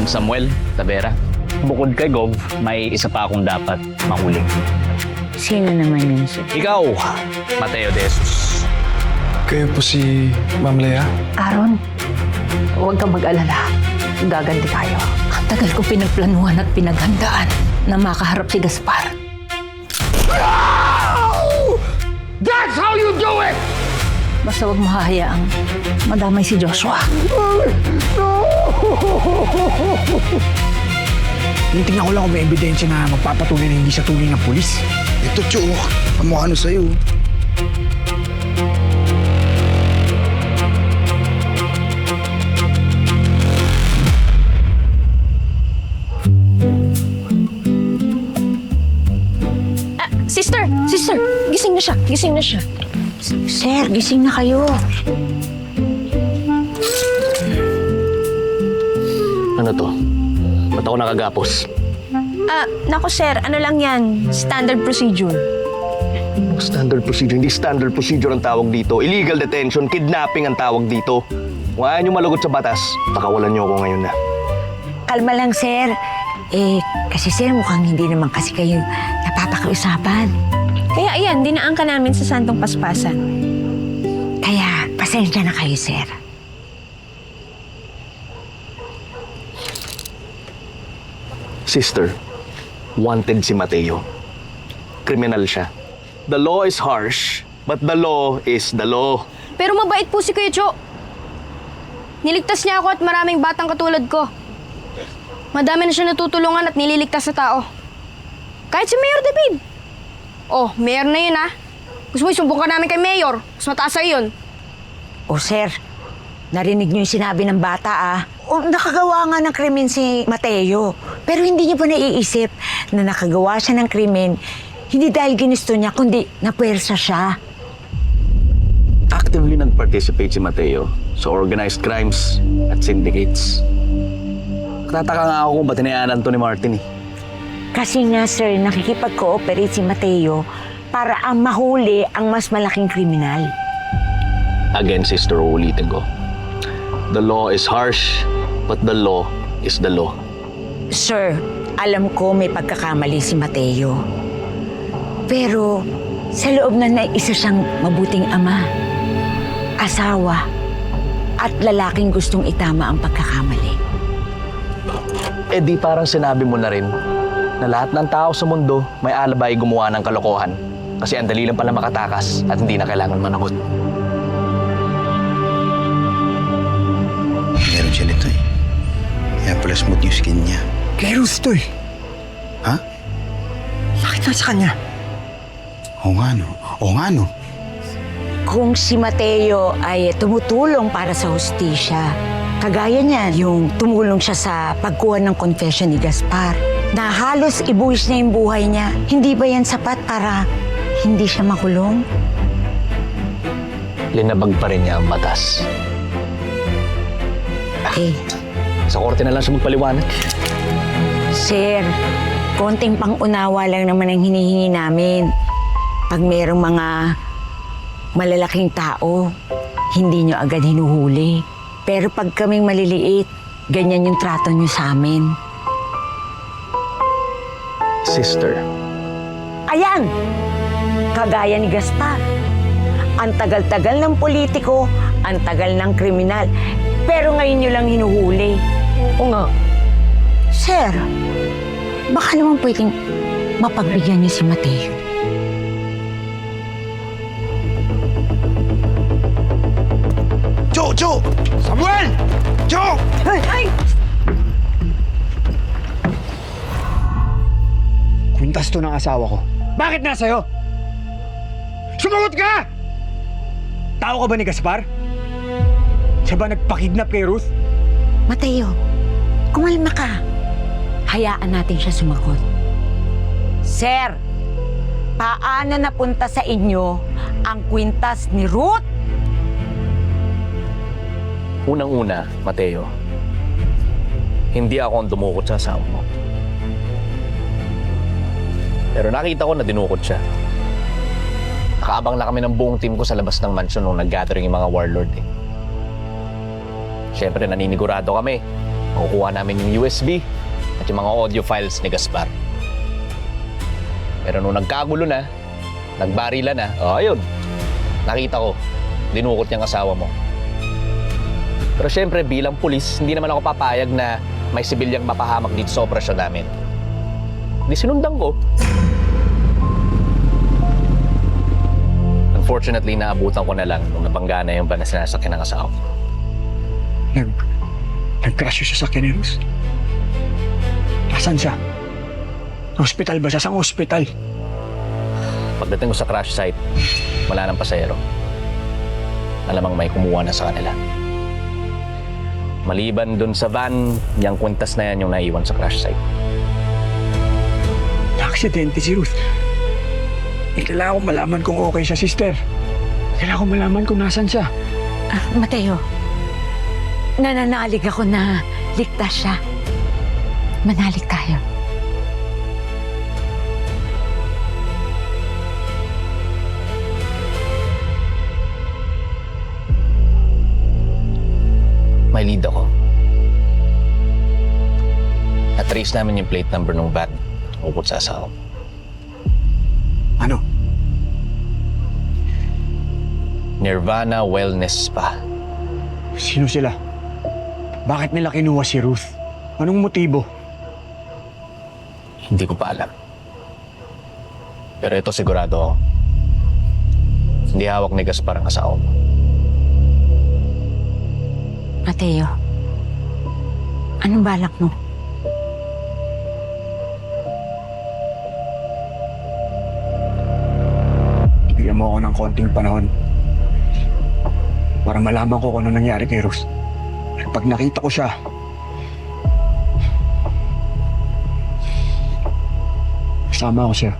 Samuel Tavera. Bukod kay Gov, may isa pa akong dapat mahuli. Sino naman yun, sir? Ikaw, Mateo De Jesus. Kayo po si Ma'am Lea? Aaron, huwag kang mag-alala. Gaganti tayo. Ang tagal ko pinagplanuhan at pinaghandaan na makaharap si Gaspar. That's how you do it! Basta huwag mo hahayaang madamay si Joshua. Tinitingnan ko lang kung may ebidensya na magpapatunay na hindi siya tunay ng pulis. Ito, Chok. Kamukha ano sa'yo. Sister, gising na siya. Sir, gising na kayo. Ano to? Ba't ako nakagapos? Nako sir, ano lang yan? Standard procedure. Standard procedure. Hindi standard procedure ang tawag dito. Illegal detention, kidnapping ang tawag dito. Kung ayaw nyo malagot sa batas, pakawalan nyo ako ngayon na. Kalma lang, sir. Kasi sir, mukhang hindi naman kasi kayo napapakiusapan. Kaya ayan, dinaan ka namin sa Santong Paspasan. Kaya, pasensya na kayo, sir. Sister, wanted si Mateo. Kriminal siya. The law is harsh, but the law is the law. Pero mabait po si Kuya Cho. Niligtas niya ako at maraming batang katulad ko. Madami na siya natutulungan at nililigtas sa tao. Kahit si Mayor David. Oh, Mayor na yun ah. Gusto mo isumbong ka namin kay Mayor. Mas mataas sa'yo yun. O, sir, narinig niyo yung sinabi ng bata, ah. O, nakagawa nga ng krimen si Mateo. Pero hindi niyo pa naiisip na nakagawa siya ng krimen hindi dahil ginusto niya, kundi napuwersa siya. Actively nag-participate si Mateo sa organized crimes at syndicates. Tataka nga ako kung ba't hinayaan to ni Martin eh. Kasi nga, sir, nakikipag-cooperate si Mateo para ang mahuli ang mas malaking kriminal. Again, sister, uulitin ko. The law is harsh, but the law is the law. Sir, alam ko may pagkakamali si Mateo. Pero sa loob na isa siyang mabuting ama, asawa, at lalaking gustong itama ang pagkakamali. Eh di parang sinabi mo na rin na lahat ng tao sa mundo may alabay gumawa ng kalokohan kasi ang dali lang pala makatakas at hindi na kailangan managot. Meron siya nito eh. Kaya pala smooth yung skin niya. Kay Ruth to eh. Ha? Bakit na sa kanya? Oo nga no. Oo nga no. Kung si Mateo ay tumutulong para sa hustisya, kagaya niya yung tumulong siya sa pagkuha ng confession ni Gaspar, na halos ibuwis niya yung buhay niya, hindi ba yan sapat para hindi siya makulong? Linabag pa rin niya ang batas. Eh, Sa korte na lang siya magpaliwanag. sir, konting pang-unawa lang naman ang hinihingi namin. Pag merong mga malalaking tao, hindi nyo agad hinuhuli. Pero pag kaming maliliit, ganyan yung trato nyo sa amin. Sister, Ayan! Kagaya ni Gaspar. Ang tagal-tagal ng politiko, ang tagal ng kriminal. Pero ngayon nyo lang hinuhuli. Oo nga. Sir, baka naman pwedeng mapagbigyan niyo si Mateo. Cho! Samuel! Cho! Kwintas to ng asawa ko. Bakit nasa'yo? Sumagot ka! Tao ka ba ni Gaspar? Siya ba nagpakidnap kay Ruth? Mateo, kumalma ka. Hayaan natin siya sumagot. Sir, paano napunta sa inyo ang kwintas ni Ruth? Unang-una, Mateo, hindi ako ang dumukot sa asawa mo. Pero nakita ko na dinukot siya. Nakaabang na kami ng buong team ko sa labas ng mansion nung nag-gathering yung mga warlord eh. Siyempre, naninigurado kami Makukuha namin yung USB at yung mga audio files ni Gaspar. Pero nung nagkagulo na, nagbarila na, ayun, nakita ko, dinukot niyang asawa mo. Pero syempre, bilang pulis, hindi naman ako papayag na may sibilyang mapahamak dito sa operasyon namin. Di sinundan ko. Unfortunately, naabutan ko na lang nung napanggana yung van na sinasakyan ng asawa ko. Nag-crash siya sa Ruth. Nasaan siya? Hospital ba siya? Saan hospital? Pagdating ko sa crash site, wala nang pasahero. Malamang may kumuha na sa kanila. Maliban dun sa van, yung kwintas na yan yung naiwan sa crash site. Na-aksidente si Ruth. Kailangan ko malaman kung okay siya, sister. Kailangan ko malaman kung nasan siya. Mateo, nananalig ako na ligtas siya. Manalig tayo. May lead ako. Na-trace namin yung plate number ng van ukot sa asawa. Ano? Nirvana Wellness Spa. Sino sila? Bakit nila kinuha si Ruth? Anong motibo? Hindi ko pa alam. Pero ito sigurado ako. Hindi hawak ni Gaspar ang asawa mo. Mateo, anong balak mo? Bigyan mo ako ng konting panahon para malaman ko kung ano nangyari kay Ruth. At pag nakita ko siya, kasama ko siya.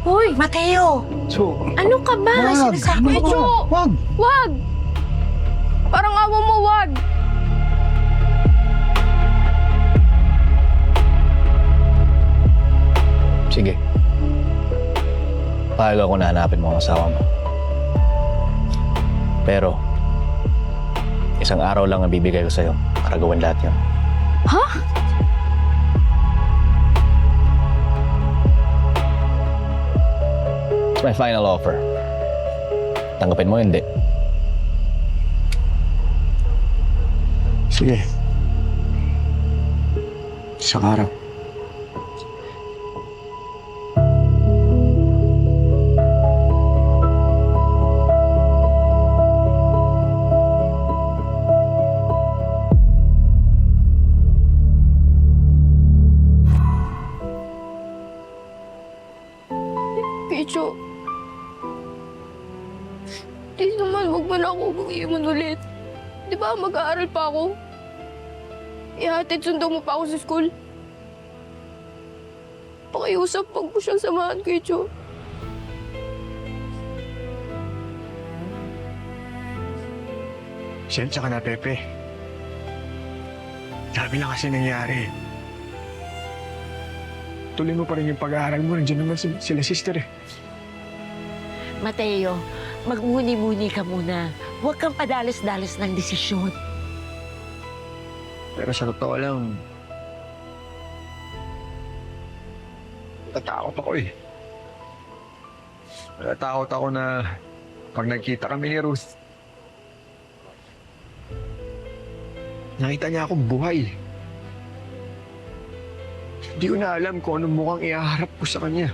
Hoy, Mateo! So, Ano ka ba? Sinasabi Ano ko. ka? Wag! Wag! Parang awa mo, wag! Sige. Pahal ako na hanapin mo ang asawa mo. Pero, isang araw lang ang bibigay ko sa'yo para gawin lahat yun. Ha? It's my final offer. Tanggapin mo, hindi. Sige. Isang araw. Picho. Please naman, huwag mo na ako mag-iwan ulit. Di ba mag-aaral pa ako? Ihatid sundo mo pa ako sa school. Pakiusap, pag mo siyang samahan, Picho. Sensya ka na, Pepe. Dami lang kasi nangyari. Tuloy mo pa rin yung pag-aaral mo. Nandiyan naman sila sister eh. Mateo, magmuni-muni ka muna. Huwag kang padalos-dalos ng desisyon. Pero sa totoo lang, natatakot ako eh. Natatakot ako na pag nagkita kami ni Ruth, nakita niya akong buhay. Hindi ko na alam kung anong mukhang ihaharap ko sa kanya.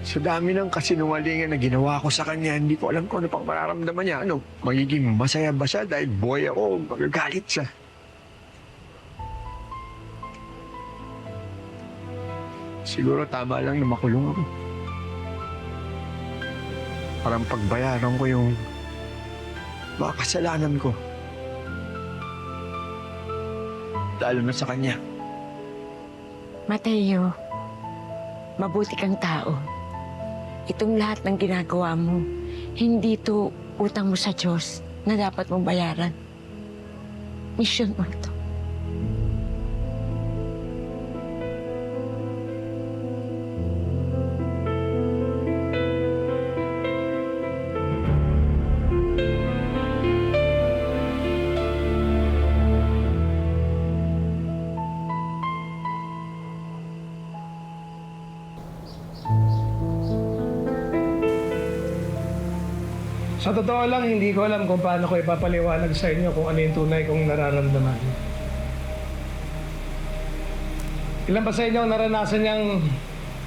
Sa dami ng kasinungalingan na ginawa ko sa kanya, hindi ko alam kung ano pang mararamdaman niya. Ano, magiging masaya ba siya dahil boy ako, magagalit siya. Siguro tama lang na makulong ako. Parang pagbayaran ko yung mga kasalanan ko. Lalo na sa kanya. Mateo, mabuti kang tao. Itong lahat ng ginagawa mo, hindi to utang mo sa Diyos na dapat mong bayaran. Mission mo ito. Sa totoo lang, hindi ko alam kung paano ko ipapaliwanag sa inyo kung ano yung tunay kong nararamdaman. Ilan ba sa inyo ang naranasan niyang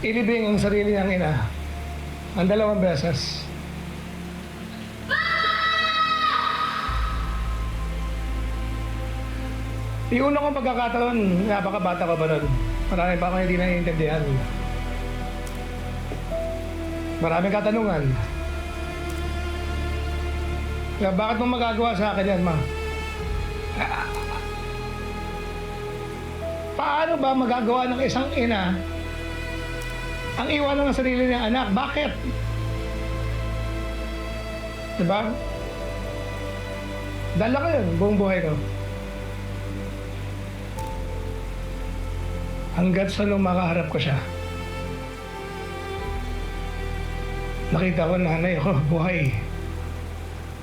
ilibing ang sarili niyang ina? Ang 2 beses. Yung una kong pagkakataon, napakabata ko pa nun. Marami pa akong hindi naiintindihan. Maraming katanungan. Kaya bakit mo magagawa sa akin yan, ma? Paano ba magagawa ng isang ina ang iwanan ng sarili niyang anak? Bakit? Diba? Dala ko yun, buong buhay ko. Hanggat sa nung makaharap ko siya. Nakita ko nanay ko, buhay.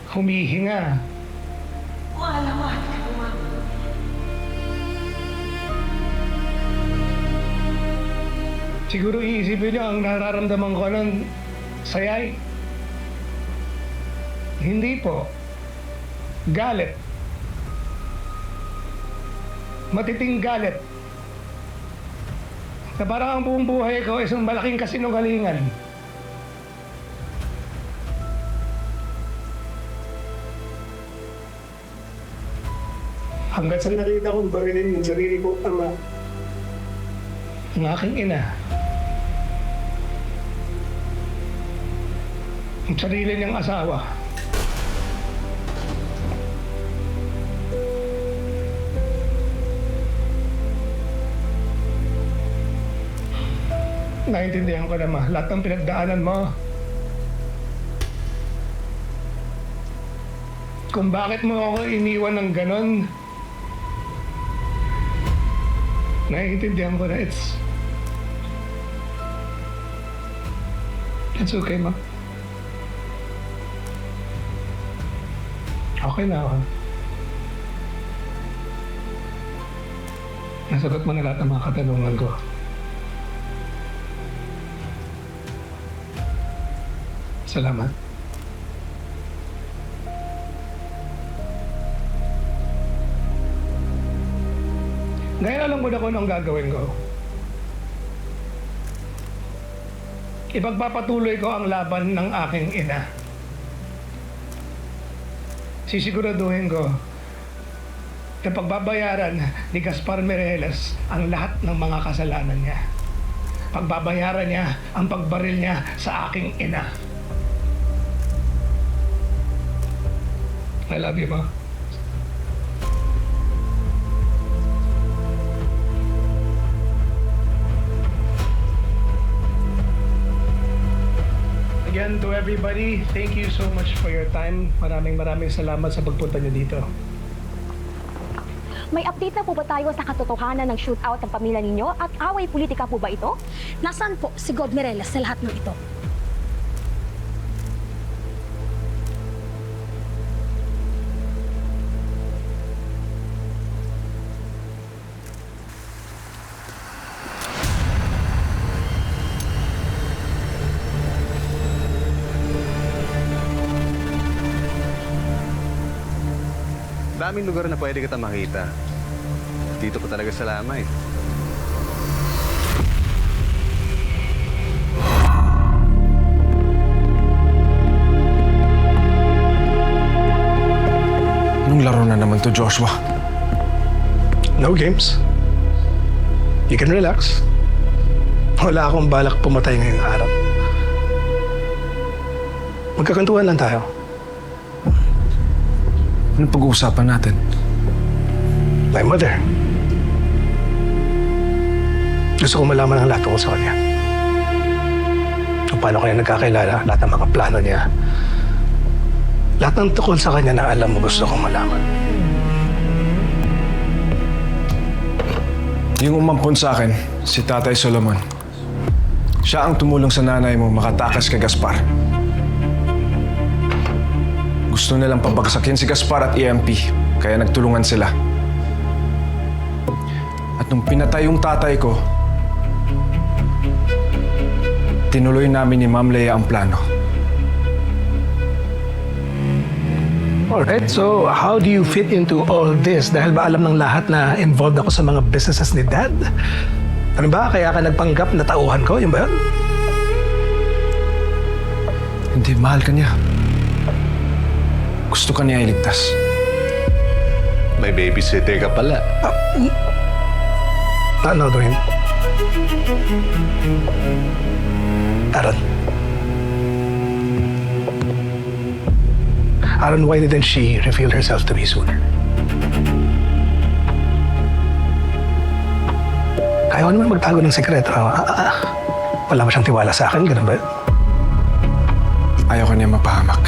Humihinga. Siguro iisipin niyo ang nararamdaman ko ng sayay. Hindi po. Galit. Matiting galit. Na parang ang buong buhay ko isang malaking kasinungalingan. Hanggat sa nakita kong barilin yung sarili kong ama, ang aking ina, ang sarili niyang asawa, naintindihan ko na, ma, lahat ng pinagdaanan mo, kung bakit mo ako iniwan ng ganon, naiintindihan ko na it's okay, ma. Okay na ako. Nasagot mo na lahat ng mga katanungan ko. Salamat. Ngayon alam ko na kung anong gagawin ko. Ipagpapatuloy ko ang laban ng aking ina. Sisiguraduhin ko na pagbabayaran ni Gaspar Mireles ang lahat ng mga kasalanan niya. Pagbabayaran niya ang pagbaril niya sa aking ina. I love you, ma. Again, to everybody, thank you so much for your time. Maraming salamat sa pagpunta niyo dito. May update na po ba tayo sa katotohanan ng shootout ng pamilya ninyo at away politika po ba ito? Nasaan po si God Mireles sa lahat ng ito? Daming lugar na pwede kita makita. Dito pa talaga sa Lamay. Anong laro na naman to, Joshua? No games. You can relax. Wala akong balak pumatay ngayong araw. Magkakantuhan lang tayo. Anong pag-uusapan natin? My mother. Gusto ko malaman ang lahat tungkol sa kanya. Kung paano kanya nagkakilala, lahat ng mga plano niya. Lahat ng tungkol sa kanya na alam mo gusto kong malaman. Yung umampon sa akin, si Tatay Solomon. Siya ang tumulong sa nanay mo makatakas kay Gaspar. Gusto nilang pabagsakin si Gaspar at EMP, kaya nagtulungan sila. At nung pinatay yung tatay ko, tinuloy namin ni Ma'am Lea ang plano. Alright, so how do you fit into all this? Dahil ba alam ng lahat na involved ako sa mga businesses ni Dad? Ano ba? Kaya ka nagpanggap na tauhan ko? Yung ba yun? Hindi, mahal ka niya. Gusto ka niya iligtas. May babysitter ka pala. No, Dwayne. Aaron. Aaron, why didn't she reveal herself to me sooner? Kaya ko naman magtago ng sekreto. Wala ba siyang tiwala sa akin? Ganun ba yun? Ayaw ka niya mapahamak.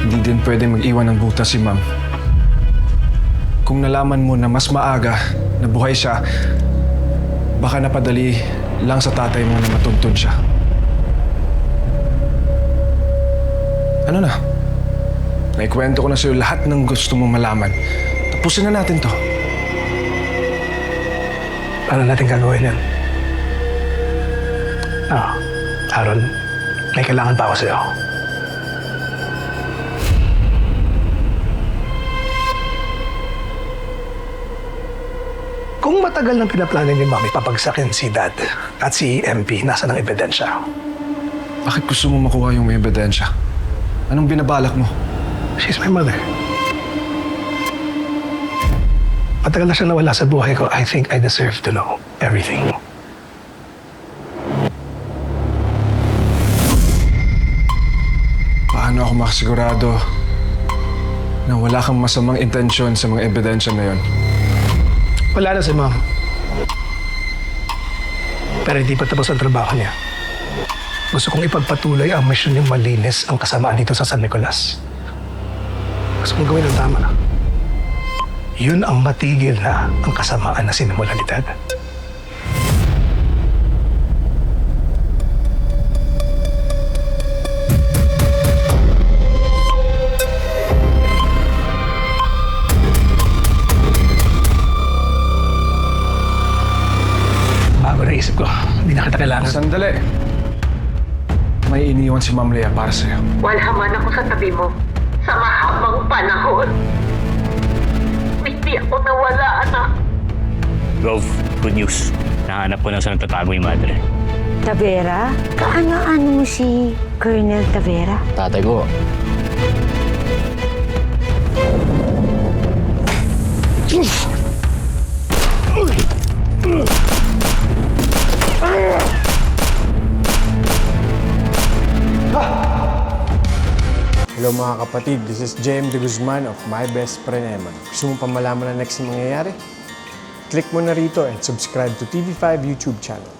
Hindi din pwede mag-iwan ng butas si Ma'am. Kung nalaman mo na mas maaga na buhay siya, baka napadali lang sa tatay mo na matuntun siya. Ano na? Naikwento ko na sa'yo lahat ng gusto mong malaman. Tapusin na natin to. Paano natin gagawin yan? Aaron, may kailangan pa ako sa'yo. Kung matagal nang pinaplanin ni Mami papagsakin si Dad at si MP, nasa ng ebidensya? Bakit gusto mo makuha yung may ebidensya? Anong binabalak mo? She's my mother. Matagal na siya nawala sa buhay ko. I think I deserve to know everything. Paano ako makasigurado na wala kang masamang intensyon sa mga ebidensya na yon? Wala na si Mom. Pero hindi pa tapos ang trabaho niya. Gusto kong ipagpatuloy ang mission niyong malinis ang kasamaan dito sa San Nicolas. Gusto kong gawin ang tama. Yun ang matigil na ang kasamaan na sinimulan ni Dad. Bago naisip ko, hindi na kita kailangan. Sandali. May iniwan si Ma'am Lea para sa'yo. Wala man ako sa tabi mo sa mahabang panahon. Hindi ako nawala, anak. Gov, good news. Nahanap ko na sa nagtatago yung madre. Tavera? Kaano-ano mo si Colonel Tavera? Tatay ko. Hello mga kapatid, this is JM De Guzman of My Best Friend Eman. Gusto mo pa malaman na next na mangyayari? Click mo na rito and subscribe to TV5 YouTube channel.